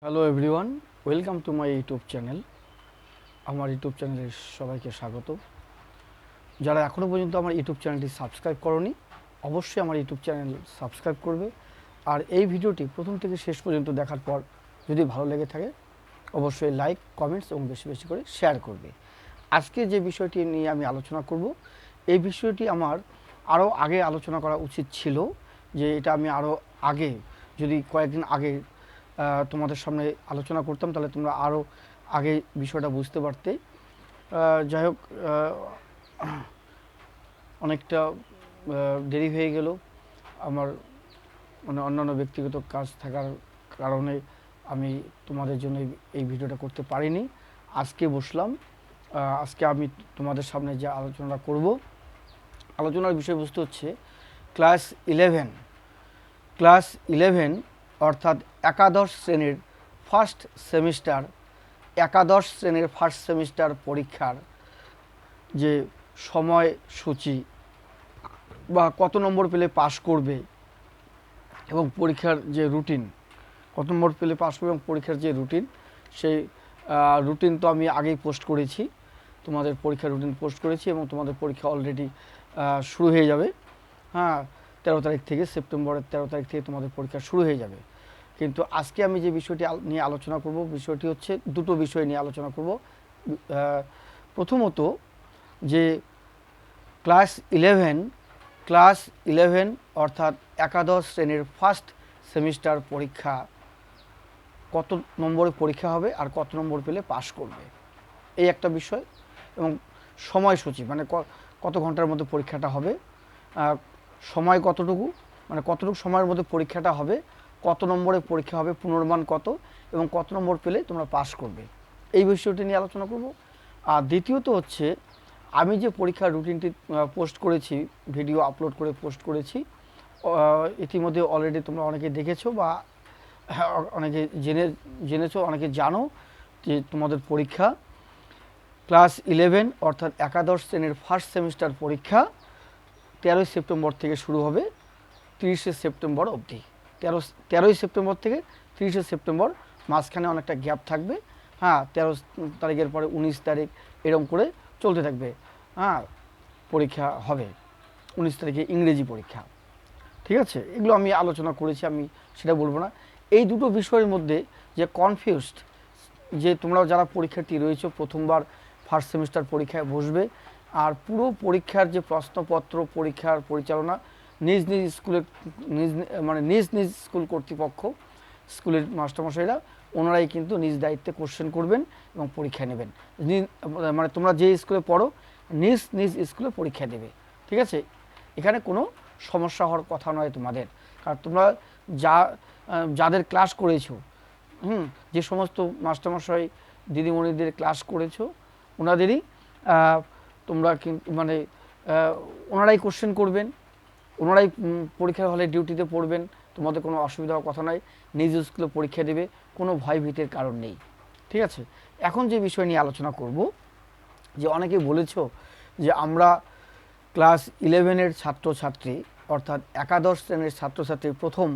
Hello everyone, welcome to my YouTube channel. আমার YouTube চ্যানেলে সবাইকে স্বাগত। যারা এখনও পর্যন্ত আমার ইউটিউব চ্যানেলটি সাবস্ক্রাইব করনি, অবশ্যই আমার ইউটিউব চ্যানেল সাবস্ক্রাইব করবে। আর এই ভিডিওটি প্রথম থেকে শেষ পর্যন্ত দেখার পর যদি ভালো লেগে থাকে অবশ্যই লাইক, কমেন্টস এবং বেশি বেশি করে শেয়ার করবে। আজকে যে বিষয়টি নিয়ে আমি আলোচনা করব, এই বিষয়টি আমার আরও আগে আলোচনা করা উচিত ছিল, যে এটা আমি আরও আগে যদি কয়েকদিন আগে তোমাদের সামনে আলোচনা করতাম তাহলে তোমরা আরও আগে বিষয়টা বুঝতে পারতে। যাই হোক, অনেকটা দেরি হয়ে গেল আমার, মানে অন্যান্য ব্যক্তিগত কাজ থাকার কারণে আমি তোমাদের জন্য এই ভিডিওটা করতে পারিনি। আজকে বসলাম। আজকে আমি তোমাদের সামনে যে আলোচনাটা করব, আলোচনার বিষয়বস্তু হচ্ছে ক্লাস ইলেভেন অর্থাৎ একাদশ শ্রেণীর ফার্স্ট সেমিস্টার পরীক্ষার যে সময়সূচি বা কত নম্বর পেলে পাশ করবে এবং পরীক্ষার যে রুটিন, কত নম্বর পেলে পাশ করবে এবং পরীক্ষার যে রুটিন, সেই রুটিন তো আমি আগেই পোস্ট করেছি, তোমাদের পরীক্ষার রুটিন পোস্ট করেছি এবং তোমাদের পরীক্ষা অলরেডি শুরু হয়ে যাবে। হ্যাঁ, 13 তারিখ থেকে, সেপ্টেম্বরের 13 তারিখ থেকে তোমাদের পরীক্ষা শুরু হয়ে যাবে। কিন্তু আজকে আমি যে বিষয়টি নিয়ে আলোচনা করব, বিষয়টি হচ্ছে দুটো বিষয় নিয়ে আলোচনা করব। প্রথমত, যে ক্লাস ইলেভেন অর্থাৎ একাদশ শ্রেণীর ফার্স্ট সেমিস্টার পরীক্ষা কত নম্বরে পরীক্ষা হবে আর কত নম্বর পেলে পাশ করবে, এই একটা বিষয়। এবং সময়সূচি, মানে কত ঘন্টার মধ্যে পরীক্ষাটা হবে, সময় কতটুকু, মানে কতটুকু সময়ের মধ্যে পরীক্ষাটা হবে, কত নম্বরে পরীক্ষা হবে, পুনর্মান কত, এবং কত নম্বর পেলে তোমরা পাস করবে, এই বিষয়টি নিয়ে আলোচনা করব। আর দ্বিতীয়ত হচ্ছে, আমি যে পরীক্ষার রুটিনটি পোস্ট করেছি, ভিডিও আপলোড করে পোস্ট করেছি, ইতিমধ্যে অলরেডি তোমরা অনেকে দেখেছো বা অনেকে জেনেছো, অনেকে জানো যে তোমাদের পরীক্ষা ক্লাস ইলেভেন অর্থাৎ একাদশ শ্রেণীর ফার্স্ট সেমিস্টার পরীক্ষা 13ই সেপ্টেম্বর থেকে শুরু হবে 30শে সেপ্টেম্বর অবধি। 13ই সেপ্টেম্বর থেকে 30শে সেপ্টেম্বর, মাঝখানে অনেকটা গ্যাপ থাকবে। হ্যাঁ, 13 তারিখের পরে 19 তারিখ, এরকম করে চলতে থাকবে। হ্যাঁ, পরীক্ষা হবে 19 তারিখে ইংরেজি পরীক্ষা। ঠিক আছে, এগুলো আমি আলোচনা করেছি, আমি সেটা বলবো না। এই দুটো বিষয়ের মধ্যে যে কনফিউজড, যে তোমরাও যারা পরীক্ষার্থী রয়েছে, প্রথমবার ফার্স্ট সেমিস্টার পরীক্ষায় বসবে, আর পুরো পরীক্ষার যে প্রশ্নপত্র, পরীক্ষার পরিচালনা নিজ নিজ স্কুল কর্তৃপক্ষ, স্কুলের মাস্টারমশাইরা, ওনারাই কিন্তু নিজ দায়িত্বে কোশ্চেন করবেন এবং পরীক্ষা নেবেন। মানে তোমরা যে স্কুলে পড়ো, নিজ স্কুলে পরীক্ষা দেবে। ঠিক আছে, এখানে কোনো সমস্যা হওয়ার কথা নয় তোমাদের, কারণ তোমরা যাদের ক্লাস করেছো, যে সমস্ত মাস্টারমশাই দিদিমণিদের ক্লাস করেছো, ওনাদেরই তোমরা কিন্তু মানে ওনারাই কোশ্চেন করবেন, ওনারাই পরীক্ষার হলে ডিউটিতে পড়বেন, তোমাদের কোনো অসুবিধা হওয়ার কথা নয়। নিজ স্কুলে পরীক্ষা দেবে, কোনো ভয় ভীতির কারণ নেই। ঠিক আছে, এখন যে বিষয় নিয়ে আলোচনা করব, যে অনেকে বলেছো যে আমরা ক্লাস ইলেভেনের ছাত্রছাত্রী অর্থাৎ একাদশ শ্রেণীর ছাত্রছাত্রী প্রথম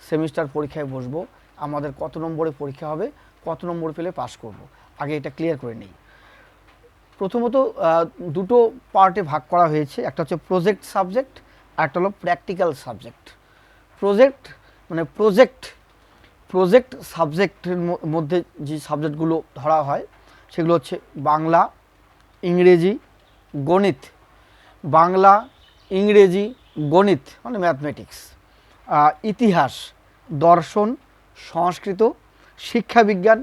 সেমিস্টার পরীক্ষায় বসবো, আমাদের কত নম্বরে পরীক্ষা হবে, কত নম্বর পেলে পাস করব। আগে এটা ক্লিয়ার করে নেই। প্রথমত দুটো পার্টে ভাগ করা হয়েছে, একটা হচ্ছে প্রজেক্ট সাবজেক্ট, একটা হলো প্র্যাকটিক্যাল সাবজেক্ট। প্রজেক্ট সাবজেক্টের মধ্যে যে সাবজেক্টগুলো ধরা হয় সেগুলো হচ্ছে বাংলা, ইংরেজি, গণিত। বাংলা, ইংরেজি, গণিত মানে ম্যাথমেটিক্স, ইতিহাস, দর্শন, সংস্কৃত, শিক্ষাবিজ্ঞান,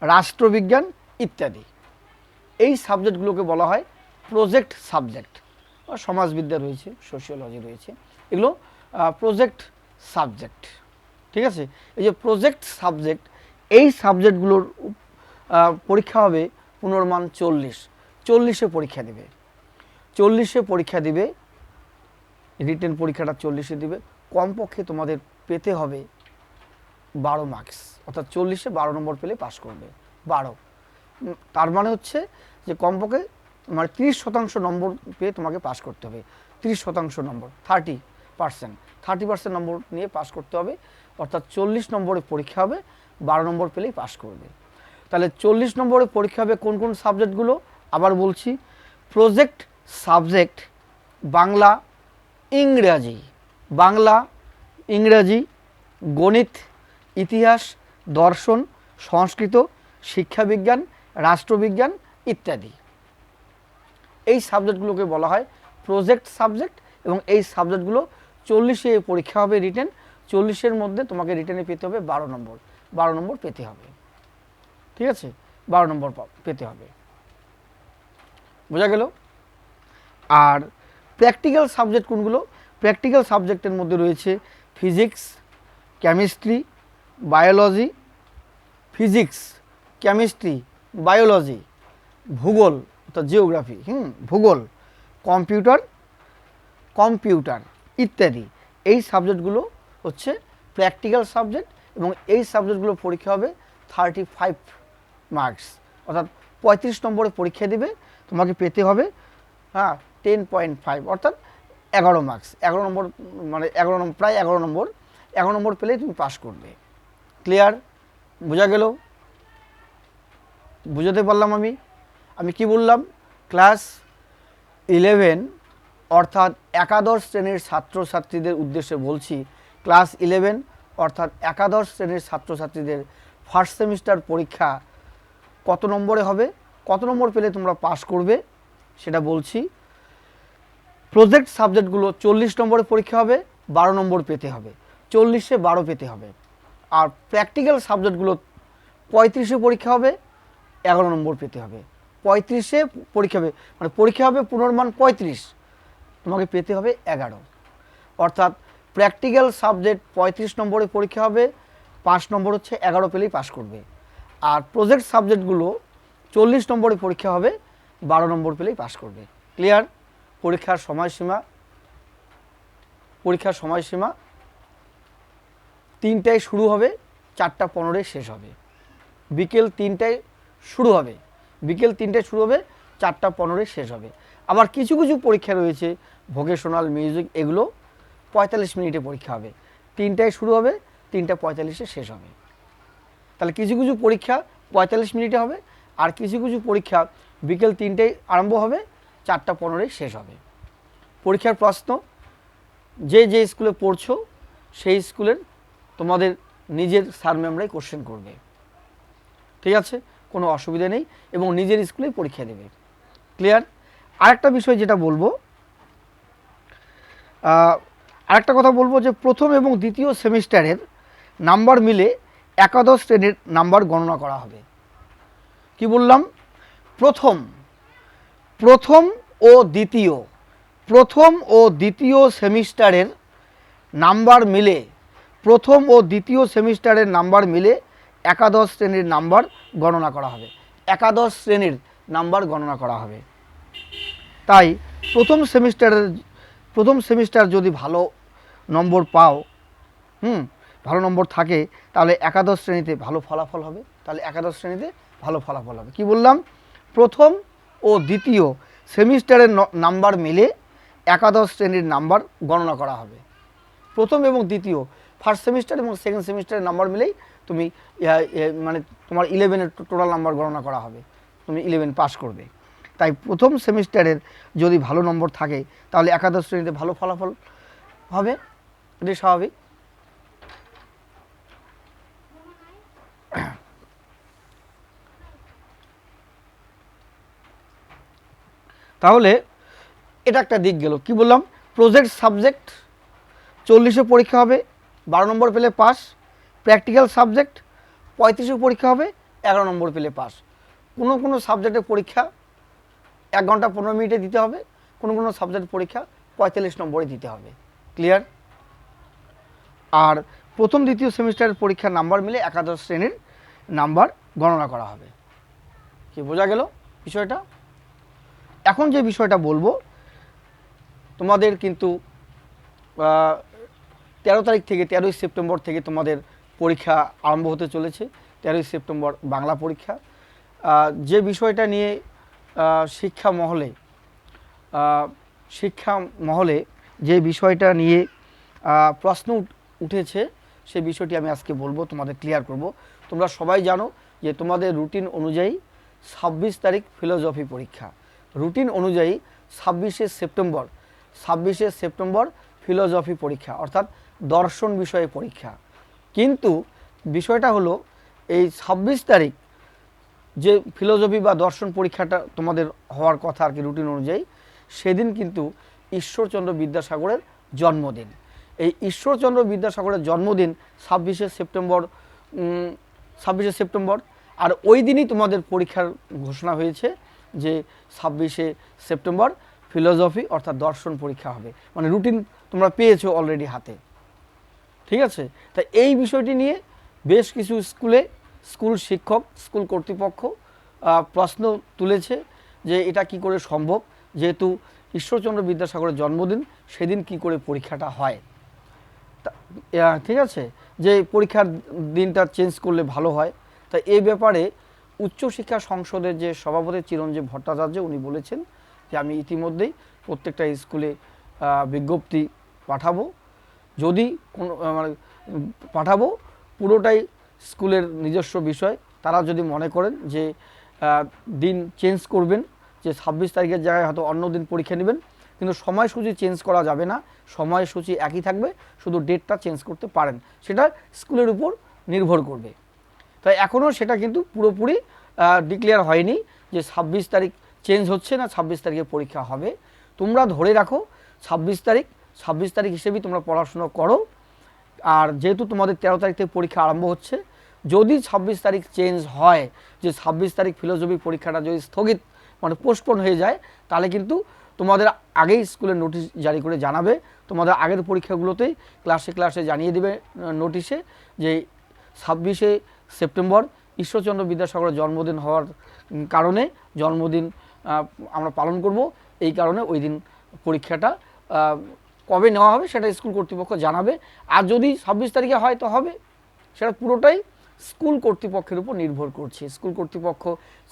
রাষ্ট্রবিজ্ঞান ইত্যাদি। এই সাবজেক্টগুলোকে বলা হয় প্রজেক্ট সাবজেক্ট। সমাজবিদ্যা রয়েছে, সোশিওলজি রয়েছে, এগুলো প্রজেক্ট সাবজেক্ট। ঠিক আছে, এই যে প্রজেক্ট সাবজেক্ট, এই সাবজেক্টগুলোর পরীক্ষা হবে পুনর্মান 40-এ পরীক্ষা দেবে, রিটেন পরীক্ষাটা 40-এ দিবে। কমপক্ষে তোমাদের পেতে হবে 12 মার্কস, অর্থাৎ 40-এ 12 নম্বর পেলে পাস করবে। 12, তার মানে হচ্ছে যে কমপক্ষে মানে 30% নম্বর পেয়ে তোমাকে পাস করতে হবে। 30% নম্বর, 30% নম্বর নিয়ে পাস করতে হবে, অর্থাৎ 40 নম্বরে পরীক্ষা হবে, 12 নম্বর পেলেই পাস করবে। তাহলে 40 নম্বরের পরীক্ষা হবে কোন কোন সাবজেক্টগুলো আবার বলছি, প্রজেক্ট সাবজেক্ট বাংলা ইংরাজি, বাংলা ইংরাজি, গণিত, ইতিহাস, দর্শন, সংস্কৃত, শিক্ষাবিজ্ঞান, রাষ্ট্রবিজ্ঞান ইত্যাদি। এই সাবজেক্টগুলোকে বলা হয় প্রজেক্ট সাবজেক্ট এবং এই সাবজেক্টগুলো 40-এ পরীক্ষা হবে রিটেন। 40-এর মধ্যে তোমাকে রিটেনে পেতে হবে 12 নম্বর, 12 নম্বর পেতে হবে, ঠিক আছে, 12 নম্বর পেতে হবে, বোঝা গেল। আর প্র্যাকটিক্যাল সাবজেক্ট কোনগুলো, প্র্যাকটিক্যাল সাবজেক্টের মধ্যে রয়েছে physics, chemistry, biology, physics, chemistry, biology, ভূগোল অর্থাৎ জিওগ্রাফি, ভূগোল, কম্পিউটার কম্পিউটার ইত্যাদি। এই সাবজেক্টগুলো হচ্ছে প্র্যাকটিক্যাল সাবজেক্ট এবং এই সাবজেক্টগুলো পরীক্ষা হবে 35 মার্কস, অর্থাৎ 35 নম্বরে পরীক্ষা দিবে, তোমাকে পেতে হবে 10.5 অর্থাৎ 11 মার্কস, 11 নম্বর মানে 11 নম্বর, প্রায় 11 নম্বর, 11 নম্বর পেলেই তুমি পাস করবে। ক্লিয়ার, বোঝা গেল? বুঝাতে পারলাম আমি কি বললাম, ক্লাস 11 অর্থাৎ একাদশ শ্রেণীর ছাত্রছাত্রীদের উদ্দেশ্যে বলছি, ক্লাস 11 অর্থাৎ একাদশ শ্রেণীর ছাত্রছাত্রীদের ফার্স্ট সেমিস্টার পরীক্ষা কত নম্বরে হবে, কত নম্বর পেলে তোমরা পাস করবে সেটা বলছি। প্রজেক্ট সাবজেক্টগুলো 40 নম্বরে পরীক্ষা হবে, 12 নম্বর পেতে হবে, 40-এ 12 পেতে হবে। আর প্র্যাকটিক্যাল সাবজেক্টগুলো 35-এ পরীক্ষা হবে, 11 নম্বর পেতে হবে। 35-এ পরীক্ষা হবে মানে পরীক্ষা হবে পুনর্মান 35, তোমাকে পেতে হবে 11, অর্থাৎ প্র্যাকটিক্যাল সাবজেক্ট 35 নম্বরে পরীক্ষা হবে, 5 নম্বর হচ্ছে 11 পেলেই পাস করবে। আর প্রজেক্ট সাবজেক্টগুলো 40 নম্বরে পরীক্ষা হবে, 12 নম্বর পেলেই পাস করবে। ক্লিয়ার? পরীক্ষার সময়সীমা 3টায় শুরু হবে, 4টা 15 শেষ হবে। বিকেল 3টায় শুরু হবে, 4টা 15 শেষ হবে। আবার কিছু কিছু পরীক্ষা রয়েছে ভোকেশনাল, মিউজিক, এগুলো 45 মিনিটে পরীক্ষা হবে, 3টায় শুরু হবে, 3টা 45-এ শেষ হবে। তাহলে কিছু কিছু পরীক্ষা 45 মিনিটে হবে আর কিছু কিছু পরীক্ষা বিকেল 3টায় আরম্ভ হবে, 4টা 15 শেষ হবে। পরীক্ষার প্রশ্ন, যে যে স্কুলে পড়ছো সেই স্কুলের তোমাদের নিজের স্যার ম্যামরাই কোশ্চেন করবে, ঠিক আছে, কোনো অসুবিধা নেই, এবং নিজের স্কুলেই পরীক্ষা দেবে। ক্লিয়ার? আরেকটা বিষয় যেটা বলবো, আরেকটা কথা বলবো যে প্রথম এবং দ্বিতীয় সেমিস্টারের নাম্বার মিলে একাদশ শ্রেণীর নাম্বার গণনা করা হবে। কি বললাম? প্রথম ও দ্বিতীয় সেমিস্টারের নাম্বার মিলে, প্রথম ও দ্বিতীয় সেমিস্টারের নাম্বার মিলে একাদশ শ্রেণীর নাম্বার গণনা করা হবে, একাদশ শ্রেণীর নাম্বার গণনা করা হবে। তাই প্রথম সেমিস্টার যদি ভালো নম্বর পাও, ভালো নম্বর থাকে, তাহলে একাদশ শ্রেণীতে ভালো ফলাফল হবে, কি বললাম? প্রথম ও দ্বিতীয় সেমিস্টারের নাম্বার মিলে একাদশ শ্রেণীর নাম্বার গণনা করা হবে। প্রথম এবং দ্বিতীয়, ফার্স্ট সেমিস্টার এবং সেকেন্ড সেমিস্টারের নাম্বার মিলেই তুমি মানে তোমার 11-এর টোটাল নাম্বার গণনা করা হবে, তুমি 11 পাস করবে। তাই প্রথম সেমিস্টারের যদি ভালো নম্বর থাকে তাহলে একাদশ শ্রেণীতে ভালো ফলাফল হবে, এটাই স্বাভাবিক। তাহলে এটা একটা দিক গেল। কি বললাম? প্রজেক্ট সাবজেক্ট 40-এ পরীক্ষা হবে, 12 নম্বর পেলে পাস। প্র্যাকটিক্যাল সাবজেক্ট 35-এ পরীক্ষা হবে, 11 নম্বর পেলে পাস। কোনো কোনো সাবজেক্টের পরীক্ষা 1 ঘন্টা 15 মিনিটে দিতে হবে, কোনো সাবজেক্ট পরীক্ষা 45 নম্বরে দিতে হবে। ক্লিয়ার? আর প্রথম দ্বিতীয় সেমিস্টারের পরীক্ষার নাম্বার মিলে একাদশ শ্রেণীর নাম্বার গণনা করা হবে। কি বোঝা গেল বিষয়টা? এখন যে বিষয়টা বলবো, তোমাদের কিন্তু 13 তারিখ থেকে 13ই সেপ্টেম্বর থেকে তোমাদের পরীক্ষা আরম্ভ হতে চলেছে। 13ই সেপ্টেম্বর বাংলা পরীক্ষা। যে বিষয়টা নিয়ে শিক্ষা মহলে যে বিষয়টা নিয়ে প্রশ্ন উঠেছে সেই বিষয়টি আমি আজকে বলবো, তোমাদের ক্লিয়ার করব। তোমরা সবাই জানো যে তোমাদের রুটিন অনুযায়ী 26 তারিখ ফিলোসফি পরীক্ষা। রুটিন অনুযায়ী 26শে সেপ্টেম্বর ফিলোসফি পরীক্ষা, অর্থাৎ দর্শন বিষয়ে পরীক্ষা। কিন্তু বিষয়টা হলো এই 26 তারিখ যে ফিলোসফি বা দর্শন পরীক্ষাটা তোমাদের হওয়ার কথা আর কি রুটিন অনুযায়ী, সেদিন কিন্তু ঈশ্বরচন্দ্র বিদ্যাসাগরের জন্মদিন। এই ঈশ্বরচন্দ্র বিদ্যাসাগরের জন্মদিন 26শে সেপ্টেম্বর। আর ওই দিনই তোমাদের পরীক্ষার ঘোষণা হয়েছে যে 26শে সেপ্টেম্বর ফিলোসফি অর্থাৎ দর্শন পরীক্ষা হবে, মানে রুটিন তোমরা পেয়েছো অলরেডি হাতে। ঠিক আছে, তাই এই বিষয়টি নিয়ে বেশ কিছু স্কুল শিক্ষক, স্কুল কর্তৃপক্ষ প্রশ্ন তুলেছে যে এটা কি করে সম্ভব, যেহেতু ঈশ্বরচন্দ্র বিদ্যাসাগরের জন্মদিন, সেদিন কি করে পরীক্ষাটা হয়। ঠিক আছে, যে পরীক্ষার দিনটা চেঞ্জ করলে ভালো হয়। তাই এই ব্যাপারে উচ্চশিক্ষা সংসদের যে সভাপতি চিরঞ্জীব ভট্টাচার্য উনি বলেছেন যে আমি ইতিমধ্যেই প্রত্যেকটা স্কুলে বিজ্ঞপ্তি পাঠাবো, যদি কোনো মানে পাঠাবো, পুরোটাই স্কুলের নিজস্ব বিষয়। তারা যদি মনে করেন যে দিন চেঞ্জ করবেন, যে 26 তারিখের জায়গায় হয়তো অন্য দিন পরীক্ষা নেবেন, কিন্তু সময়সূচি চেঞ্জ করা যাবে না, সময়সূচি একই থাকবে, শুধু ডেটটা চেঞ্জ করতে পারেন, সেটা স্কুলের উপর নির্ভর করবে। তাই এখনও সেটা কিন্তু পুরোপুরি ডিক্লেয়ার হয়নি যে 26 তারিখ চেঞ্জ হচ্ছে না 26 তারিখে পরীক্ষা হবে। তোমরা ধরে রাখো 26 তারিখ হিসেবেই তোমরা পড়াশুনো করো। আর যেহেতু তোমাদের 13 তারিখ থেকে পরীক্ষা আরম্ভ হচ্ছে, যদি 26 তারিখ চেঞ্জ হয়, যে 26 তারিখ ফিলোসফি পরীক্ষাটা যদি স্থগিত মানে পোস্টপোন হয়ে যায়, তাহলে কিন্তু তোমাদের আগেই স্কুলে নোটিশ জারি করে জানাবে। তোমাদের আগের পরীক্ষাগুলোতেই ক্লাসে জানিয়ে দেবে নোটিশে যে 26শে সেপ্টেম্বর ঈশ্বরচন্দ্র বিদ্যাসাগরের জন্মদিন হওয়ার কারণে জন্মদিন আমরা পালন করব, এই কারণে ওই দিন পরীক্ষাটা কবে নেওয়া হবে সেটা স্কুল কর্তৃপক্ষ জানাবে। আর যদি 26 তারিখে হয় তো হবে, সেটা পুরোটাই স্কুল কর্তৃপক্ষের উপর নির্ভর করছে। স্কুল কর্তৃপক্ষ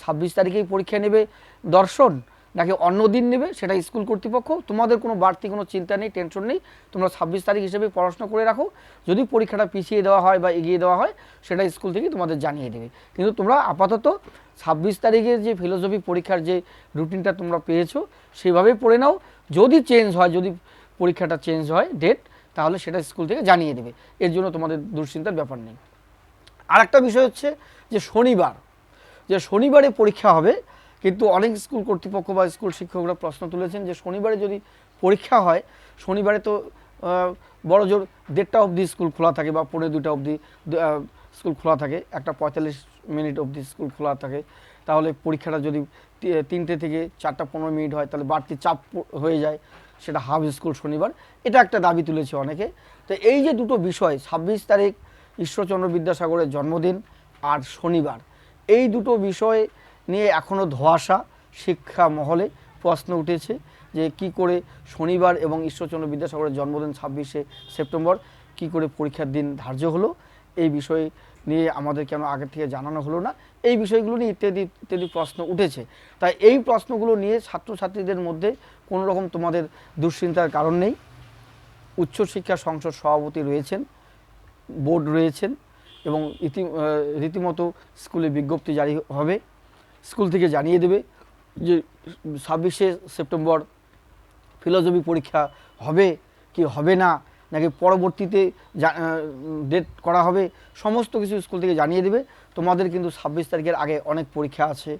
26 তারিখেই পরীক্ষা নেবে দর্শন, নাকি অন্য দিন নেবে, সেটা স্কুল কর্তৃপক্ষ। তোমাদের কোনো বাড়তি কোনো চিন্তা নেই, টেনশন নেই, তোমরা 26 তারিখ হিসেবে পড়াশোনা করে রাখো। যদি পরীক্ষাটা পিছিয়ে দেওয়া হয় বা এগিয়ে দেওয়া হয়, সেটা স্কুল থেকে তোমাদের জানিয়ে দেবে। কিন্তু তোমরা আপাতত 26 তারিখের যে ফিলোসফি পরীক্ষার যে রুটিনটা তোমরা পেয়েছো সেভাবেই পড়ে নাও। যদি চেঞ্জ হয়, যদি পরীক্ষাটা চেঞ্জ হয় ডেট, তাহলে সেটা স্কুল থেকে জানিয়ে দেবে, এর জন্য তোমাদের দুশ্চিন্তার ব্যাপার নেই। আর একটা বিষয় হচ্ছে যে শনিবারে পরীক্ষা হবে, কিন্তু অনেক স্কুল কর্তৃপক্ষ বা স্কুল শিক্ষকরা প্রশ্ন তুলেছেন যে শনিবারে যদি পরীক্ষা হয়, শনিবারে তো বড় জোর 1:30 অবধি স্কুল খোলা থাকে বা 1:45 অবধি স্কুল খোলা থাকে, 1:45 অবধি স্কুল খোলা থাকে, তাহলে পরীক্ষাটা যদি 3টে থেকে 4:15 হয়, তাহলে বাড়তি চাপ হয়ে যায়, সেটা হাফ স্কুল শনিবার। এটা একটা দাবি তুলেছে অনেকে। তো এই যে দুটো বিষয়, 26 তারিখ ঈশ্বরচন্দ্র বিদ্যাসাগরের জন্মদিন আর শনিবার, এই দুটো বিষয় নিয়ে এখনও ধোঁয়াশা, শিক্ষা মহলে প্রশ্ন উঠেছে যে কি করে শনিবার এবং ঈশ্বরচন্দ্র বিদ্যাসাগরের জন্মদিন 26শে সেপ্টেম্বর কি করে পরীক্ষার দিন ধার্য হলো, এই বিষয় নিয়ে আমাদের কেন আগের থেকে জানানো হলো না, এই বিষয়গুলো নিয়ে ইত্যাদি প্রশ্ন উঠেছে। তাই এই প্রশ্নগুলো নিয়ে ছাত্রছাত্রীদের মধ্যে কোনো রকম তোমাদের দুশ্চিন্তার কারণ নেই। উচ্চশিক্ষা সংসদ সভাপতি রয়েছেন, বোর্ড রয়েছেন, এবং রীতিমতো স্কুলে বিজ্ঞপ্তি জারি হবে, স্কুল থেকে জানিয়ে দেবে যে 26শে সেপ্টেম্বর ফিলোসফি পরীক্ষা হবে কি হবে না, নাকি পরবর্তীতে ডেট করা হবে, সমস্ত কিছু স্কুল থেকে জানিয়ে দেবে। তোমাদের কিন্তু 26 তারিখের আগে অনেক পরীক্ষা আছে,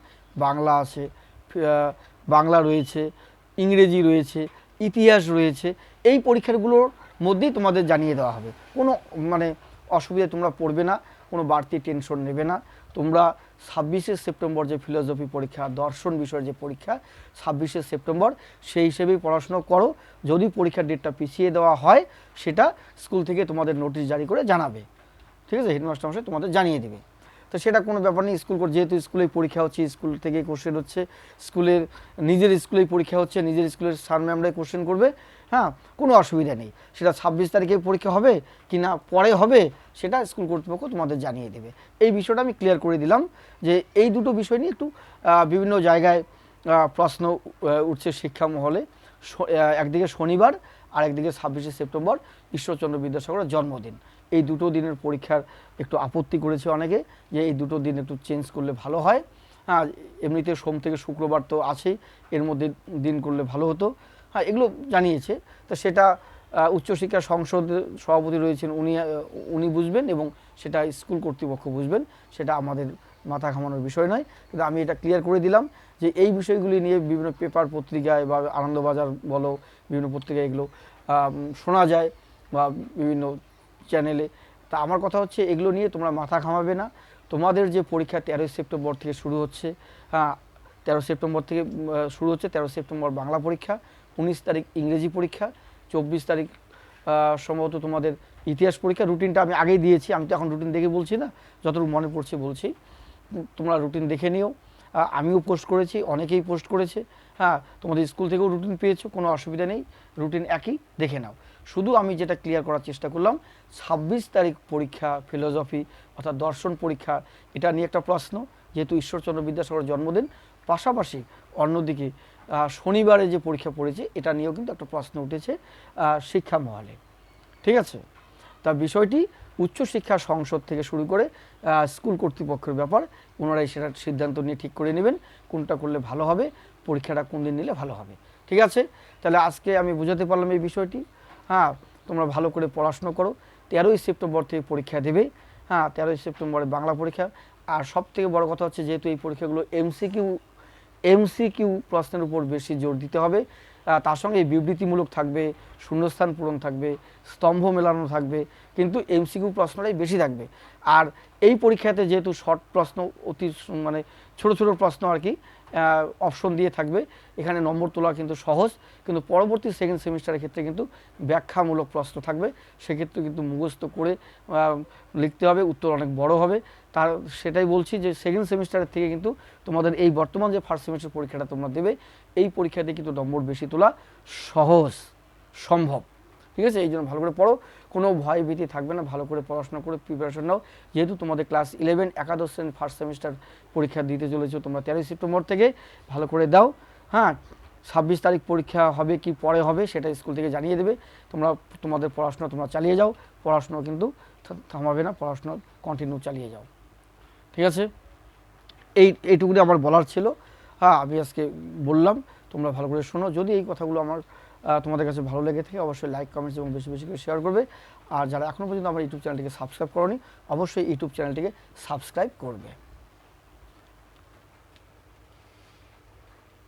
বাংলা আছে, বাংলা রয়েছে, ইংরেজি রয়েছে, ইতিহাস রয়েছে, এই পরীক্ষাগুলোর মধ্যেই তোমাদের জানিয়ে দেওয়া হবে। কোনো মানে অসুবিধা তোমরা পড়বে না, কোনো বাড়তি টেনশন নেবে না। তোমরা 26শে সেপ্টেম্বর যে ফিলোসফি পরীক্ষা, দর্শন বিষয়ের যে পরীক্ষা 26শে সেপ্টেম্বর, সেই হিসেবেই পড়াশুনো করো। যদি পরীক্ষার ডেটটা পিছিয়ে দেওয়া হয়, সেটা স্কুল থেকে তোমাদের নোটিশ জারি করে জানাবে, ঠিক আছে, হেডমাস্টার মশাই তোমাদের জানিয়ে দেবে। তো সেটা কোনো ব্যাপার নেই, যেহেতু স্কুলেই পরীক্ষা হচ্ছে, স্কুল থেকে কোশ্চেন হচ্ছে, নিজের স্কুলেই পরীক্ষা হচ্ছে, নিজের স্কুলের স্যার ম্যামরাই কোশ্চেন করবে, হ্যাঁ, কোনো অসুবিধা নেই। সেটা 26 তারিখে পরীক্ষা হবে কি না পরে হবে, সেটা স্কুল কর্তৃপক্ষ তোমাদের জানিয়ে দেবে। এই বিষয়টা আমি ক্লিয়ার করে দিলাম যে এই দুটো বিষয় নিয়ে একটু বিভিন্ন জায়গায় প্রশ্ন উঠছে শিক্ষা মহলে। একদিকে শনিবার আর একদিকে 26শে সেপ্টেম্বর ঈশ্বরচন্দ্র বিদ্যাসাগরের জন্মদিন, এই দুটো দিনের পরীক্ষার একটু আপত্তি করেছে অনেকে যে এই দুটো দিন একটু চেঞ্জ করলে ভালো হয়। হ্যাঁ, এমনিতে সোম থেকে শুক্রবার তো আছেই, এর মধ্যে দিন করলে ভালো হতো। হ্যাঁ, এগুলো জানিয়েছে। তো সেটা উচ্চশিক্ষা সংসদের সভাপতি রয়েছেন, উনি বুঝবেন এবং সেটা স্কুল কর্তৃপক্ষ বুঝবেন, সেটা আমাদের মাথা ঘামানোর বিষয় নয়। কিন্তু আমি এটা ক্লিয়ার করে দিলাম যে এই বিষয়গুলি নিয়ে বিভিন্ন পেপার পত্রিকায় বা আনন্দবাজার বলো, বিভিন্ন পত্রিকায় এগুলো শোনা যায় বা বিভিন্ন চ্যানেলে। তা আমার কথা হচ্ছে এগুলো নিয়ে তোমরা মাথা ঘামাবে না। তোমাদের যে পরীক্ষা 13ই সেপ্টেম্বর থেকে শুরু হচ্ছে, হ্যাঁ 13 সেপ্টেম্বর থেকে শুরু হচ্ছে, 13 সেপ্টেম্বর বাংলা পরীক্ষা, 19 তারিখ ইংরেজি পরীক্ষা, 24 তারিখ সম্ভবত তোমাদের ইতিহাস পরীক্ষা। রুটিনটা আমি আগেই দিয়েছি, আমি তো এখন রুটিন দেখে বলছি না, যতটুকু মনে পড়ছে বলছি, তোমরা রুটিন দেখে নিও। আমিও পোস্ট করেছি, অনেকেই পোস্ট করেছে। হ্যাঁ, তোমাদের স্কুল থেকেও রুটিন পেয়েছো, কোনো অসুবিধা নেই, রুটিন একই, দেখে নাও। শুধু আমি যেটা ক্লিয়ার করার চেষ্টা করলাম, 26 তারিখ পরীক্ষা ফিলোসফি অর্থাৎ দর্শন পরীক্ষা, এটা নিয়ে একটা প্রশ্ন, যেহেতু ঈশ্বরচন্দ্র বিদ্যাসাগরের জন্মদিন, পাশাপাশি অন্যদিকে শনিবারে যে পরীক্ষা পড়েছে এটা নিয়েও কিন্তু একটা প্রশ্ন উঠেছে শিক্ষা মহলে। ঠিক আছে, তা বিষয়টি উচ্চশিক্ষা সংসদ থেকে শুরু করে স্কুল কর্তৃপক্ষের ব্যাপার, ওনারাই সেটা সিদ্ধান্ত নিয়ে ঠিক করে নেবেন কোনটা করলে ভালো হবে, পরীক্ষাটা কোন দিন নিলে ভালো হবে। ঠিক আছে, তাহলে আজকে আমি বুঝাতে পারলাম এই বিষয়টি। হ্যাঁ, তোমরা ভালো করে পড়াশোনা করো, 13ই সেপ্টেম্বর থেকে পরীক্ষা দেবে। হ্যাঁ, 13ই সেপ্টেম্বরে বাংলা পরীক্ষা। আর সব থেকে বড় কথা হচ্ছে, যেহেতু এই পরীক্ষাগুলো এমসিকিউ প্রশ্নের উপর বেশি জোর দিতে হবে, তার সঙ্গে বিবৃতিমূলক থাকবে, শূন্যস্থান পূরণ থাকবে, স্তম্ভ মেলানো থাকবে, কিন্তু এমসিকিউ প্রশ্নটাই বেশি থাকবে। আর এই পরীক্ষাতে যেহেতু শর্ট প্রশ্ন, অতি মানে ছোট ছোট প্রশ্ন আর কি, অপশন দিয়ে থাকবে, এখানে নম্বর তোলা কিন্তু সহজ। কিন্তু পরবর্তী সেকেন্ড সেমিস্টারের ক্ষেত্রে কিন্তু ব্যাখ্যামূলক প্রশ্ন থাকবে, সেক্ষেত্রে কিন্তু মুখস্থ করে লিখতে হবে, উত্তর অনেক বড় হবে। তার সেটাই বলছি যে সেকেন্ড সেমিস্টারের থেকে কিন্তু তোমাদের এই বর্তমান যে ফার্স্ট সেমিস্টার পরীক্ষাটা তোমরা দেবে, এই পরীক্ষাতে কিন্তু নম্বর বেশি তোলা সহজ সম্ভব। ঠিক আছে, এই জন্য ভালো করে পড়ো, কোনো ভয় ভীতি থাকবে না, ভালো করে পড়াশোনা করে প্রিপারেশন নাও। যেহেতু তোমাদের ক্লাস 11 একাদশ শ্রেণী ফার্স্ট সেমিস্টার পরীক্ষা দিতে চলেছো তোমরা 13 সেপ্টেম্বর থেকে, ভালো করে দাও। হ্যাঁ, 26 তারিখ পরীক্ষা হবে কি পরে হবে সেটা স্কুল থেকে জানিয়ে দেবে। তোমরা তোমাদের পড়াশোনা তোমরা চালিয়ে যাও, পড়াশোনা কিন্তু থামাবে না, পড়াশোনা কন্টিনিউ চালিয়ে যাও। ঠিক আছে, এইটুকুনি আমার বলার ছিল। হ্যাঁ, আমি আজকে বললাম, তোমরা ভালো করে শোনো। যদি এই কথাগুলো আমার তোমাদের কাছে ভালো লেগে থাকে, অবশ্যই লাইক, কমেন্টস এবং বেশি বেশি করে শেয়ার করবে। আর যারা এখনও পর্যন্ত আমার ইউটিউব চ্যানেলটিকে সাবস্ক্রাইব করোনি, অবশ্যই ইউটিউব চ্যানেলটিকে সাবস্ক্রাইব করবে।